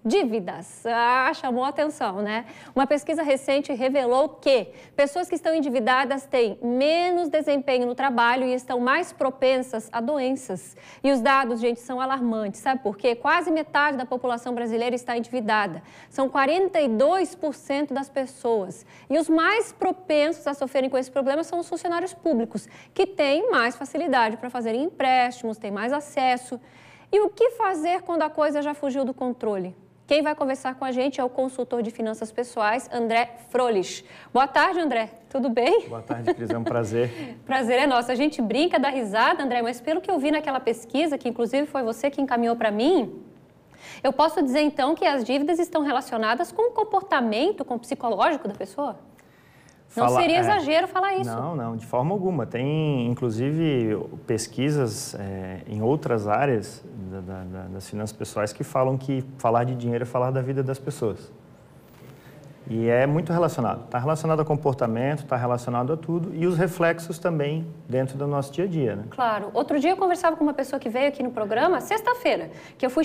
Dívidas. Chamou a atenção, né? Uma pesquisa recente revelou que pessoas que estão endividadas têm menos desempenho no trabalho e estão mais propensas a doenças. E os dados, gente, são alarmantes. Sabe por quê? Quase metade da população brasileira está endividada. São 42% das pessoas. E os mais propensos a sofrerem com esse problema são os funcionários públicos, que têm mais facilidade para fazerem empréstimos, têm mais acesso. E o que fazer quando a coisa já fugiu do controle? Quem vai conversar com a gente é o consultor de finanças pessoais, André Frolich. Boa tarde, André. Tudo bem? Boa tarde, Cris. É um prazer. Prazer é nosso. A gente brinca, dá risada, André, mas pelo que eu vi naquela pesquisa, que inclusive foi você que encaminhou para mim, eu posso dizer então que as dívidas estão relacionadas com o comportamento, com o psicológico da pessoa? Não seria exagero falar isso. Não, de forma alguma. Tem, inclusive, pesquisas em outras áreas das finanças pessoais que falam que falar de dinheiro é falar da vida das pessoas. E é muito relacionado. Está relacionado ao comportamento, está relacionado a tudo e os reflexos também dentro do nosso dia a dia, né? Claro. Outro dia eu conversava com uma pessoa que veio aqui no programa, sexta-feira, que eu fui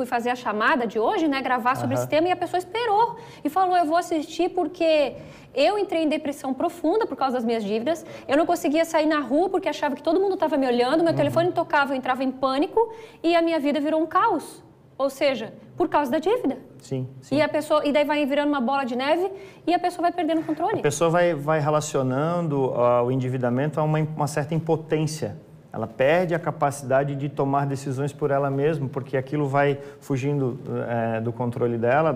fazer a chamada de hoje, né, gravar sobre esse tema, e a pessoa esperou e falou, eu vou assistir porque eu entrei em depressão profunda por causa das minhas dívidas, eu não conseguia sair na rua porque achava que todo mundo estava me olhando, meu telefone tocava, eu entrava em pânico e a minha vida virou um caos. Ou seja, por causa da dívida. Sim. E daí vai virando uma bola de neve e a pessoa vai perdendo o controle. A pessoa vai relacionando o endividamento a uma certa impotência. Ela perde a capacidade de tomar decisões por ela mesma, porque aquilo vai fugindo do controle dela,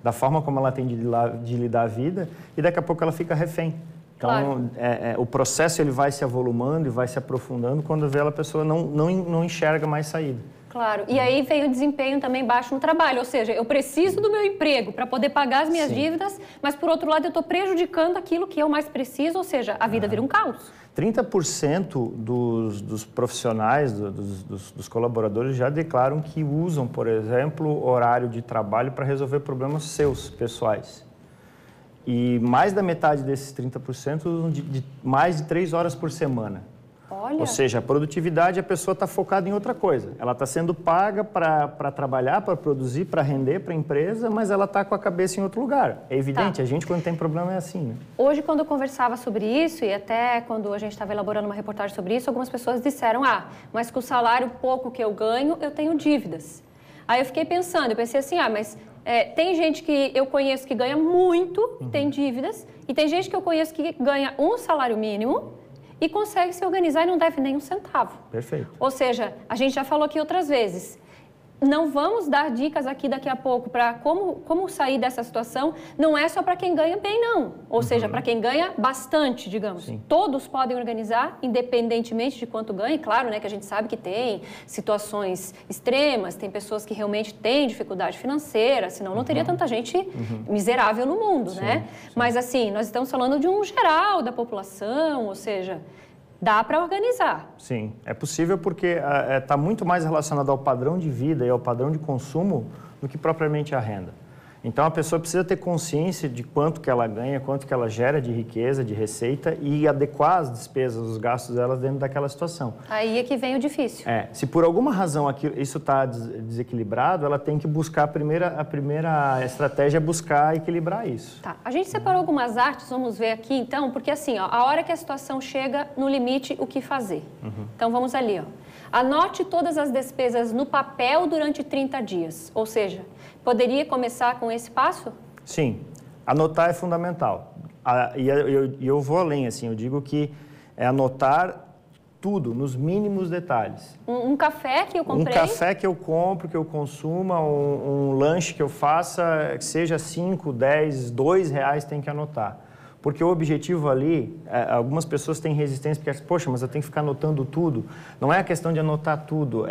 da forma como ela tem de lidar a vida, e daqui a pouco ela fica refém. Então, claro. O processo ele vai se avolumando e vai se aprofundando quando vê a pessoa não enxerga mais saída. Claro, e aí veio o desempenho também baixo no trabalho, ou seja, eu preciso do meu emprego para poder pagar as minhas dívidas, mas por outro lado eu estou prejudicando aquilo que eu mais preciso, ou seja, a vida vira um caos. 30% dos profissionais, dos colaboradores já declaram que usam, por exemplo, horário de trabalho para resolver problemas seus, pessoais. E mais da metade desses 30% usam mais de 3 horas por semana. Olha. Ou seja, a produtividade, a pessoa está focada em outra coisa. Ela está sendo paga para trabalhar, para produzir, para render para a empresa, mas ela está com a cabeça em outro lugar. É evidente, a gente quando tem problema é assim, né? Hoje, quando eu conversava sobre isso, e até quando a gente estava elaborando uma reportagem sobre isso, algumas pessoas disseram, mas com o salário pouco que eu ganho, eu tenho dívidas. Aí eu fiquei pensando, eu pensei assim, mas tem gente que eu conheço que ganha muito e tem dívidas, e tem gente que eu conheço que ganha um salário mínimo e consegue se organizar e não deve nem um centavo. Perfeito. Ou seja, a gente já falou aqui outras vezes, não vamos dar dicas aqui daqui a pouco para como sair dessa situação, não é só para quem ganha bem, não. Ou seja, para quem ganha bastante, digamos. Sim. Todos podem organizar, independentemente de quanto ganha. Claro, né, que a gente sabe que tem situações extremas, tem pessoas que realmente têm dificuldade financeira, senão não teria tanta gente miserável no mundo, né? Sim. Mas assim, nós estamos falando de um geral da população, ou seja, dá para organizar. Sim, é possível porque está muito mais relacionado ao padrão de vida e ao padrão de consumo do que propriamente a renda. Então, a pessoa precisa ter consciência de quanto que ela ganha, quanto que ela gera de riqueza, de receita e adequar as despesas, os gastos delas dentro daquela situação. Aí é que vem o difícil. Se por alguma razão isso está desequilibrado, ela tem que buscar, a primeira estratégia é buscar equilibrar isso. Tá, a gente separou algumas artes, vamos ver aqui então, porque assim, a hora que a situação chega no limite, o que fazer? Então, vamos ali, Anote todas as despesas no papel durante 30 dias, ou seja, poderia começar com esse passo? Sim, anotar é fundamental. E eu vou além, assim, eu digo que é anotar tudo, nos mínimos detalhes. Um café que eu comprei? Um café que eu compro, que eu consuma, um lanche que eu faça, que seja 5, 10, R$2, tem que anotar. Porque o objetivo ali, algumas pessoas têm resistência, porque, poxa, mas eu tenho que ficar anotando tudo. Não é a questão de anotar tudo,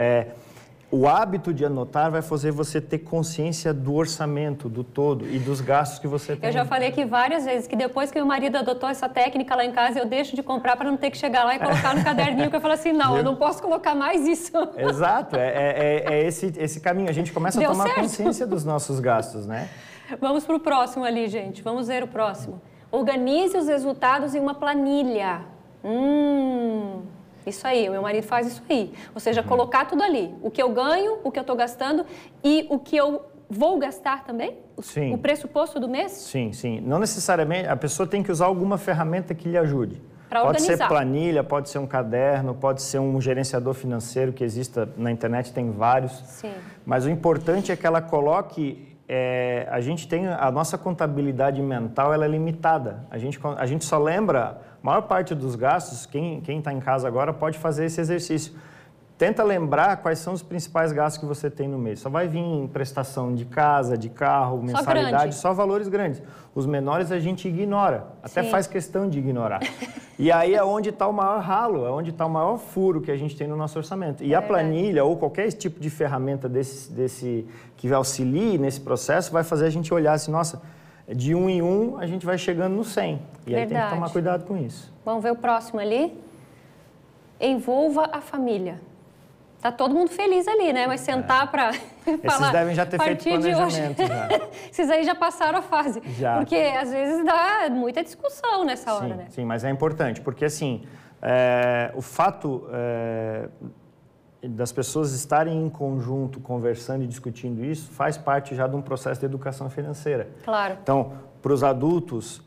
o hábito de anotar vai fazer você ter consciência do orçamento, do todo e dos gastos que você tem. Eu já falei aqui várias vezes que depois que meu marido adotou essa técnica lá em casa, eu deixo de comprar para não ter que chegar lá e colocar no caderninho, que eu falo assim, não, eu não posso colocar mais isso. Exato, esse caminho. A gente começa a tomar consciência dos nossos gastos, né? Vamos para o próximo ali, gente. Vamos ver o próximo. Organize os resultados em uma planilha. Isso aí, o meu marido faz isso aí. Ou seja, colocar tudo ali. O que eu ganho, o que eu estou gastando e o que eu vou gastar também? Sim. O pressuposto do mês? Sim, sim. Não necessariamente, a pessoa tem que usar alguma ferramenta que lhe ajude. Para organizar. Pode ser planilha, pode ser um caderno, pode ser um gerenciador financeiro que exista na internet, tem vários. Sim. Mas o importante é que ela coloque... a gente tem a nossa contabilidade mental, ela é limitada. A gente só lembra, a maior parte dos gastos, quem está em casa agora pode fazer esse exercício. Tenta lembrar quais são os principais gastos que você tem no mês. Só vai vir em prestação de casa, de carro, mensalidade, só valores grandes. Os menores a gente ignora, até faz questão de ignorar. E aí é onde está o maior ralo, é onde está o maior furo que a gente tem no nosso orçamento. E a planilha ou qualquer tipo de ferramenta desse que auxilie nesse processo vai fazer a gente olhar assim, nossa, de 1 em 1 a gente vai chegando no 100. E aí tem que tomar cuidado com isso. Vamos ver o próximo ali? Envolva a família. Tá todo mundo feliz ali, né? Mas sentar para falar... Esses devem já ter feito planejamento. Já. Esses aí já passaram a fase. Já. Porque às vezes dá muita discussão nessa hora, né? Sim, mas é importante, porque assim, o fato das pessoas estarem em conjunto, conversando e discutindo isso, faz parte já de um processo de educação financeira. Claro. Então, para os adultos...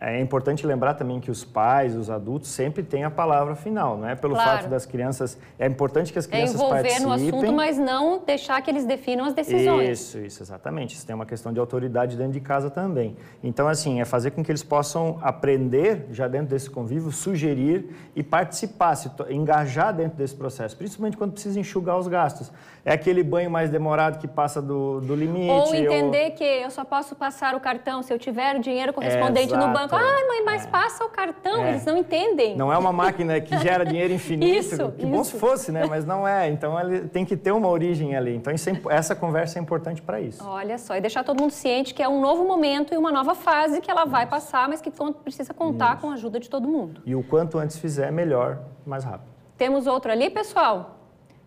É importante lembrar também que os pais, os adultos, sempre têm a palavra final, não é pelo fato das crianças... É importante que as crianças participem... envolver no assunto, mas não deixar que eles definam as decisões. Isso, exatamente. Isso tem uma questão de autoridade dentro de casa também. Então, assim, é fazer com que eles possam aprender, já dentro desse convívio, sugerir e participar, engajar dentro desse processo, principalmente quando precisa enxugar os gastos. É aquele banho mais demorado que passa do limite. Ou entender que eu só posso passar o cartão se eu tiver o dinheiro correspondente no banco. Ai, mãe, mas passa o cartão. Eles não entendem. Não é uma máquina que gera dinheiro infinito. Isso. Bom se fosse, né? Mas não é. Então, ele tem que ter uma origem ali. Então, essa conversa é importante para isso. Olha só, e deixar todo mundo ciente que é um novo momento e uma nova fase que ela vai passar, mas que precisa contar com a ajuda de todo mundo. E o quanto antes fizer, melhor, mais rápido. Temos outro ali, pessoal?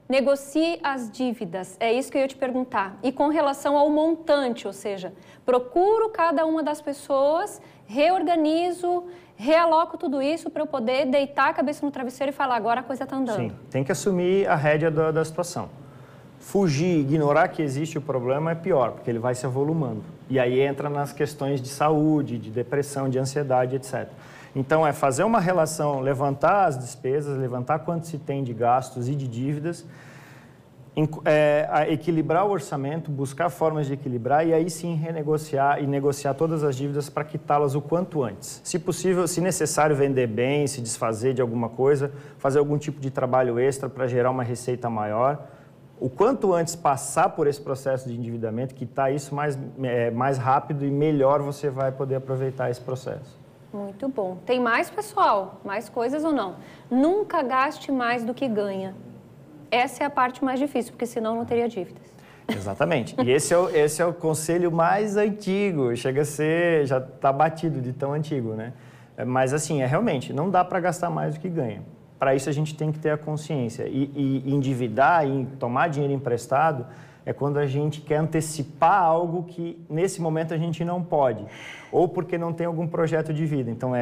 Negocie as dívidas, é isso que eu ia te perguntar. E com relação ao montante, ou seja, procuro cada uma das pessoas, reorganizo, realoco tudo isso para eu poder deitar a cabeça no travesseiro e falar, agora a coisa está andando. Sim, tem que assumir a rédea da situação. Fugir, ignorar que existe o problema é pior, porque ele vai se avolumando. E aí entra nas questões de saúde, de depressão, de ansiedade, etc. Então, é fazer uma relação, levantar as despesas, levantar quanto se tem de gastos e de dívidas, equilibrar o orçamento, buscar formas de equilibrar e aí sim renegociar e negociar todas as dívidas para quitá-las o quanto antes. Se possível, se necessário, vender bem, se desfazer de alguma coisa, fazer algum tipo de trabalho extra para gerar uma receita maior. O quanto antes passar por esse processo de endividamento, quitar isso mais rápido e melhor você vai poder aproveitar esse processo. Muito bom. Tem mais, pessoal? Mais coisas ou não? Nunca gaste mais do que ganha. Essa é a parte mais difícil, porque senão não teria dívidas. Exatamente. E esse é o conselho mais antigo. Chega a ser, já está batido de tão antigo, né? Mas assim, realmente, não dá para gastar mais do que ganha. Para isso a gente tem que ter a consciência. E endividar e tomar dinheiro emprestado é quando a gente quer antecipar algo que, nesse momento, a gente não pode. Ou porque não tem algum projeto de vida. Então,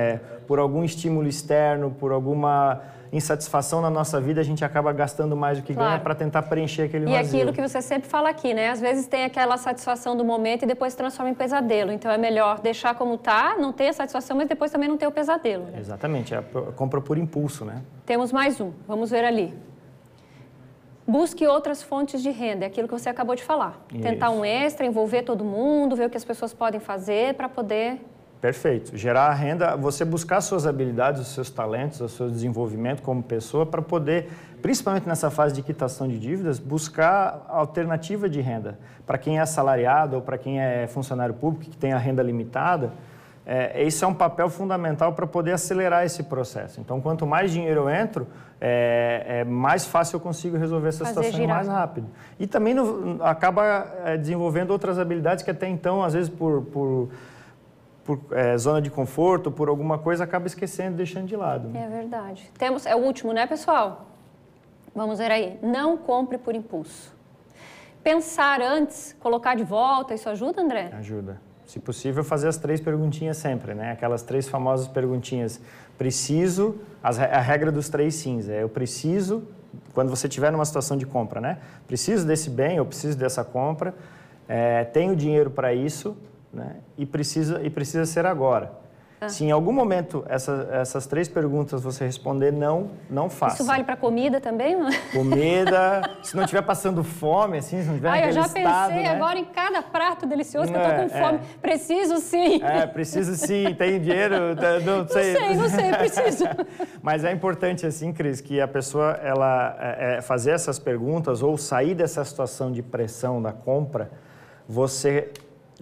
por algum estímulo externo, por alguma insatisfação na nossa vida, a gente acaba gastando mais do que ganha para tentar preencher aquele vazio. E aquilo que você sempre fala aqui, né? Às vezes tem aquela satisfação do momento e depois se transforma em pesadelo. Então, é melhor deixar como está, não ter a satisfação, mas depois também não ter o pesadelo. Né? Exatamente. É a compra por impulso, né? Temos mais um. Vamos ver ali. Busque outras fontes de renda, é aquilo que você acabou de falar. Isso. Tentar um extra, envolver todo mundo, ver o que as pessoas podem fazer para poder... Perfeito. Gerar renda, você buscar suas habilidades, os seus talentos, o seu desenvolvimento como pessoa para poder, principalmente nessa fase de quitação de dívidas, buscar alternativa de renda. Para quem é assalariado ou para quem é funcionário público, que tem a renda limitada, isso é um papel fundamental para poder acelerar esse processo. Então, quanto mais dinheiro eu entro, mais fácil eu consigo resolver essa situação mais rápido. E também acaba desenvolvendo outras habilidades que até então, às vezes, por zona de conforto, por alguma coisa, acaba esquecendo, deixando de lado. É verdade. É o último, né, pessoal? Vamos ver aí. Não compre por impulso. Pensar antes, colocar de volta, isso ajuda, André? Ajuda. Se possível, fazer as 3 perguntinhas sempre, né? Aquelas 3 famosas perguntinhas. Preciso, a regra dos 3 sims. Eu preciso, quando você estiver numa situação de compra, né? Preciso desse bem, eu preciso dessa compra, tenho dinheiro para isso, né? E precisa ser agora. Se em algum momento essas 3 perguntas você responder não faça. Isso vale para comida também? Não? Comida, se não estiver passando fome, assim, se não tiver naquele eu já estado, pensei né? agora em cada prato delicioso que eu tô com fome. Preciso sim. Preciso sim, tenho dinheiro, não sei. Não sei, preciso. Mas é importante, assim, Cris, que a pessoa, ela fazer essas perguntas ou sair dessa situação de pressão da compra, você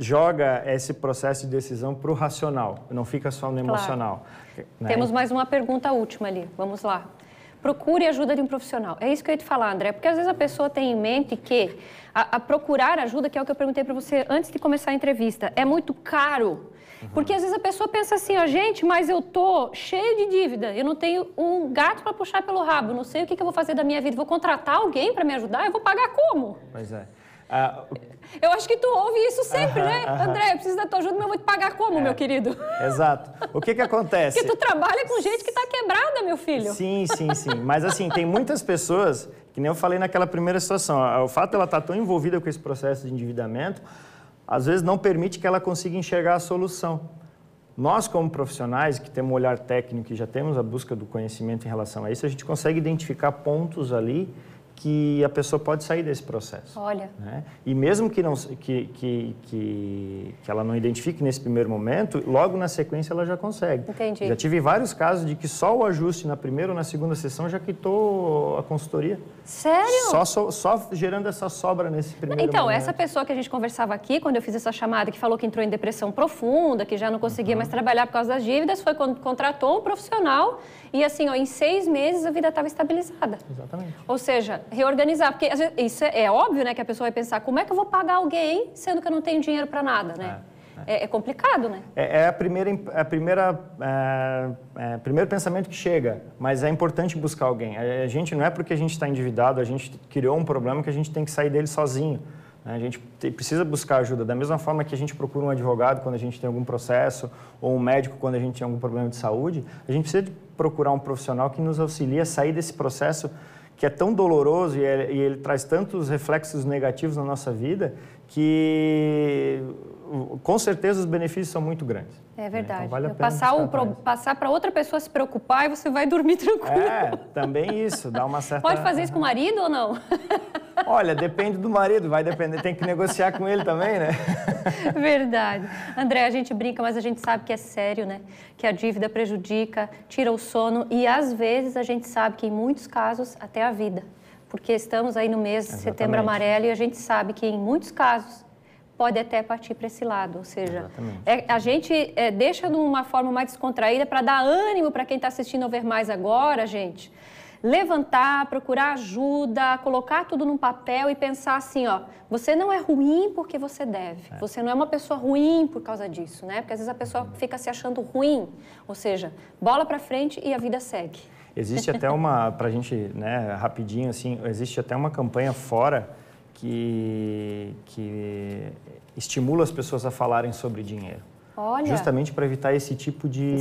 joga esse processo de decisão para o racional, não fica só no emocional. Né? Temos mais uma pergunta última ali, vamos lá. Procure ajuda de um profissional. É isso que eu ia te falar, André, porque às vezes a pessoa tem em mente que a procurar ajuda, que é o que eu perguntei para você antes de começar a entrevista, é muito caro. Porque às vezes a pessoa pensa assim, gente, mas eu tô cheio de dívida, eu não tenho um gato para puxar pelo rabo, não sei o que eu vou fazer da minha vida, vou contratar alguém para me ajudar, eu vou pagar como? Pois é. Eu acho que tu ouve isso sempre, né? André, eu preciso da tua ajuda, mas eu vou te pagar como, meu querido? Exato. O que acontece? Porque tu trabalha com gente que está quebrada, meu filho. Sim. Mas assim, tem muitas pessoas, que nem eu falei naquela primeira situação, o fato de ela estar tão envolvida com esse processo de endividamento, às vezes não permite que ela consiga enxergar a solução. Nós, como profissionais, que temos um olhar técnico e já temos a busca do conhecimento em relação a isso, a gente consegue identificar pontos ali que a pessoa pode sair desse processo. Olha. Né? E mesmo que ela não identifique nesse primeiro momento, logo na sequência ela já consegue. Entendi. Já tive vários casos de que só o ajuste na primeira ou na segunda sessão já quitou a consultoria. Sério? Só gerando essa sobra nesse primeiro momento. Então, essa pessoa que a gente conversava aqui, quando eu fiz essa chamada, que falou que entrou em depressão profunda, que já não conseguia mais trabalhar por causa das dívidas, foi quando contratou um profissional e assim, em 6 meses a vida estava estabilizada. Exatamente. Ou seja, reorganizar, porque às vezes, isso é óbvio, né, que a pessoa vai pensar, como é que eu vou pagar alguém sendo que eu não tenho dinheiro para nada, né? É complicado, né? Primeiro pensamento que chega, mas é importante buscar alguém. A gente não é porque a gente está endividado, a gente criou um problema que a gente tem que sair dele sozinho. A gente precisa buscar ajuda. Da mesma forma que a gente procura um advogado quando a gente tem algum processo, ou um médico quando a gente tem algum problema de saúde, a gente precisa procurar um profissional que nos auxilie a sair desse processo que é tão doloroso e ele traz tantos reflexos negativos na nossa vida que, com certeza, os benefícios são muito grandes. É verdade. Então, vale a pena passar para outra pessoa se preocupar e você vai dormir tranquilo. Também isso, dá uma certa... Pode fazer isso com o marido ou não? Olha, depende do marido, vai depender, tem que negociar com ele também, né? Verdade. André, a gente brinca, mas a gente sabe que é sério, né? Que a dívida prejudica, tira o sono e, às vezes, a gente sabe que, em muitos casos, até a vida. Porque estamos aí no mês de Setembro Amarelo e a gente sabe que, em muitos casos, pode até partir para esse lado. Ou seja, a gente deixa de uma forma mais descontraída para dar ânimo para quem está assistindo ao Ver Mais agora, gente. Levantar, procurar ajuda, colocar tudo num papel e pensar assim, você não é ruim porque você deve. Você não é uma pessoa ruim por causa disso, né? Porque às vezes a pessoa fica se achando ruim. Ou seja, bola para frente e a vida segue. Existe até pra gente, né, rapidinho assim, existe até uma campanha fora que estimula as pessoas a falarem sobre dinheiro. Olha. Justamente para evitar esse tipo de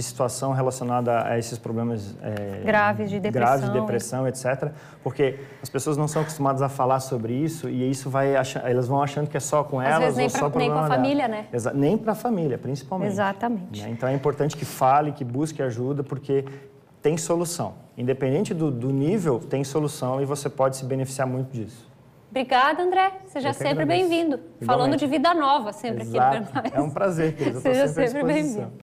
situação relacionada a esses problemas graves de depressão, etc. Porque as pessoas não são acostumadas a falar sobre isso e isso elas vão achando que é só com elas ou só nem com a família, né? Nem para a família, principalmente. Exatamente. Né? Então é importante que fale, que busque ajuda, porque tem solução. Independente do nível, tem solução e você pode se beneficiar muito disso. Obrigada, André. Seja sempre bem-vindo. Falando de vida nova, sempre aqui no Ver Mais. É um prazer, querida. Seja sempre bem-vindo.